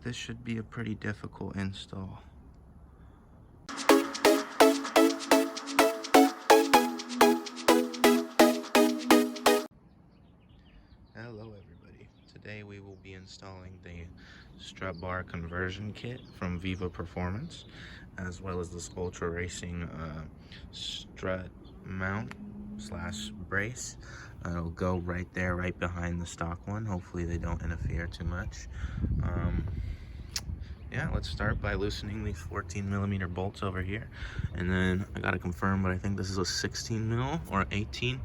This should be a pretty difficult install. Hello everybody. Today we will be installing the strut bar conversion kit from Viva Performance, as well as this ultra racing strut mount slash brace. It'll go right there, right behind the stock one. Hopefully they don't interfere too much. Yeah, let's start by loosening these 14mm bolts over here, and then I gotta confirm, but I think this is a 16mm or 18,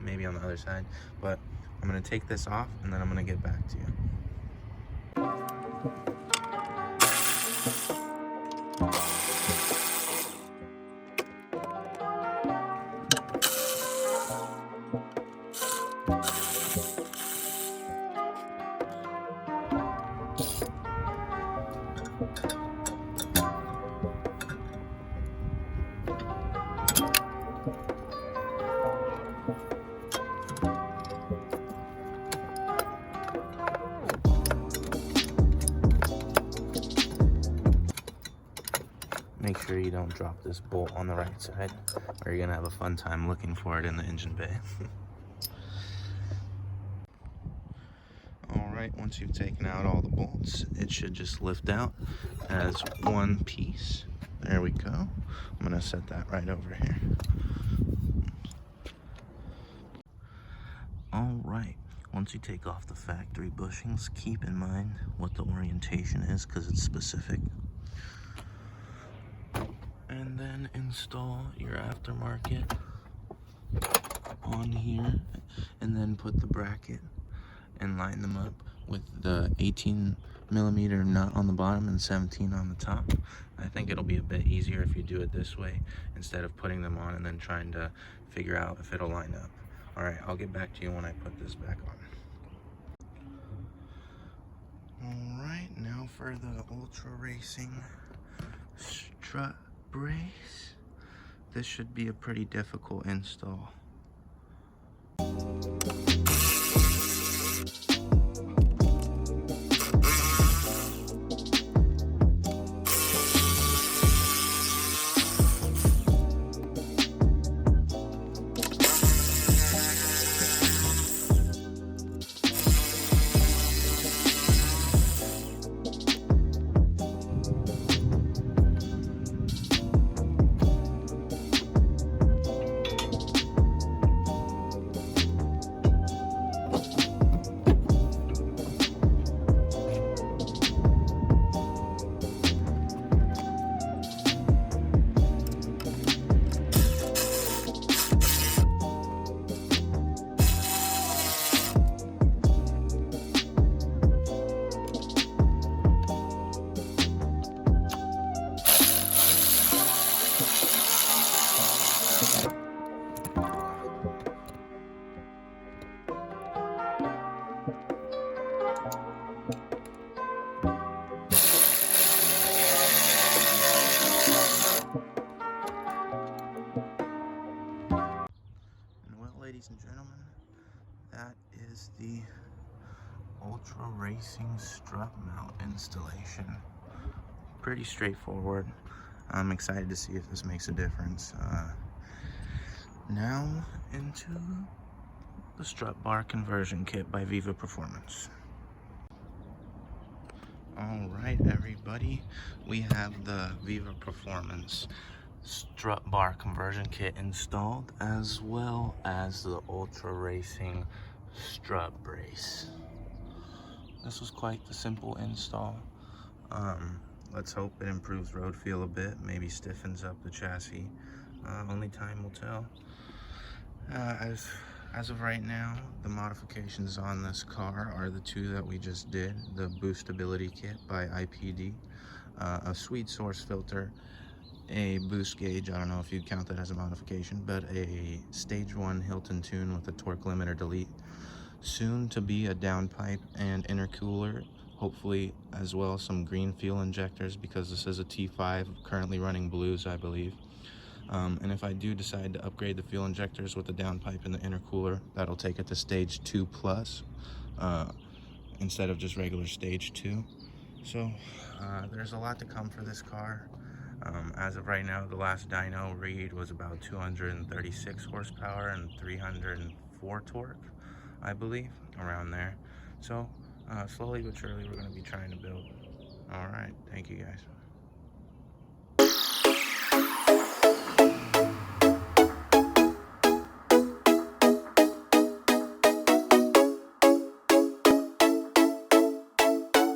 maybe on the other side. But I'm gonna take this off and then I'm gonna get back to you. Make sure you don't drop this bolt on the right side, or you're gonna have a fun time looking for it in the engine bay. Alright, once you've taken out all the bolts, it should just lift out as one piece. There we go. I'm gonna set that right over here. Alright, once you take off the factory bushings, keep in mind what the orientation is because it's specific. And then install your aftermarket on here, and then put the bracket and line them up with the 18mm nut on the bottom and 17 on the top. I think it'll be a bit easier if you do it this way instead of putting them on and then trying to figure out if it'll line up. Alright, I'll get back to you when I put this back on. Alright, now for the ultra racing strut brace. This should be a pretty difficult install. Ladies and gentlemen, that is the ultra racing strut mount installation. Pretty straightforward. I'm excited to see if this makes a difference. Now into the strut bar conversion kit by Viva Performance. Alright everybody, we have the Viva Performance strut bar conversion kit installed, as well as the ultra racing strut brace. This was quite the simple install. Let's hope it improves road feel a bit, maybe stiffens up the chassis. Only time will tell. As of right now, the modifications on this car are the two that we just did: the boostability kit by IPD, a sweet source filter, a boost gauge, I don't know if you'd count that as a modification, but a stage 1 Hilton tune with a torque limiter delete, soon to be a downpipe and intercooler, hopefully as well some green fuel injectors, because this is a T5 currently running blues, I believe. And if I do decide to upgrade the fuel injectors with the downpipe and the intercooler, that'll take it to stage 2 plus instead of just regular stage 2. So there's a lot to come for this car. As of right now, the last dyno read was about 236 horsepower and 304 torque, I believe, around there. So slowly but surely we're going to be trying to build. All right, thank you guys.